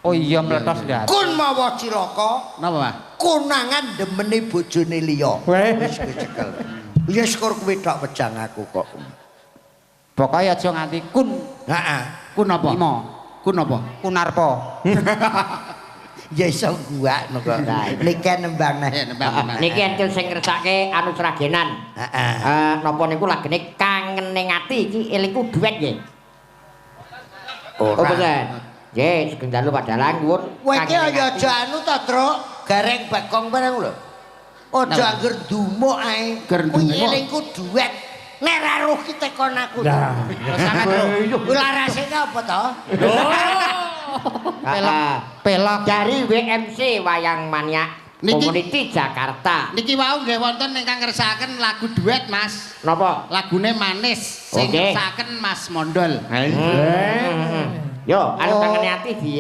Oh iya meletos ndak. Kun mawa cilaka. Napa, Pak? Konangan demene bojone liya. Wis kecekel. Ya syukur kuwi tok wejang aku kok. Pokoke aja nganti kun. Heeh. Kun apa? Lima. Kun apa? Kunarpa. Ya iso guakno kok. Niki nembang nah. Niki entil sing ngersake anu Sragenan. Heeh. Napa niku lagene Kangening Ati iki elingku duet nggih. Oh, boten. Nggih, sugeng dalu padalang nuwun. Kowe iki aja anu to, Truk. Gareng bakong bareng lho. Aja angger dumuk ae. Kuwi elingku duet. Nek ra roh ki tekon aku. Lah, sampeyan larase apa to? Pelak dari WMC Wayang Maniak Community Jakarta. Niki wau nggih wonten ingkang ngersakaken lagu duet, Mas. Napa? Lagune Manis sing ngersakaken Mas Mondol. Yo, anu Kangening Ati di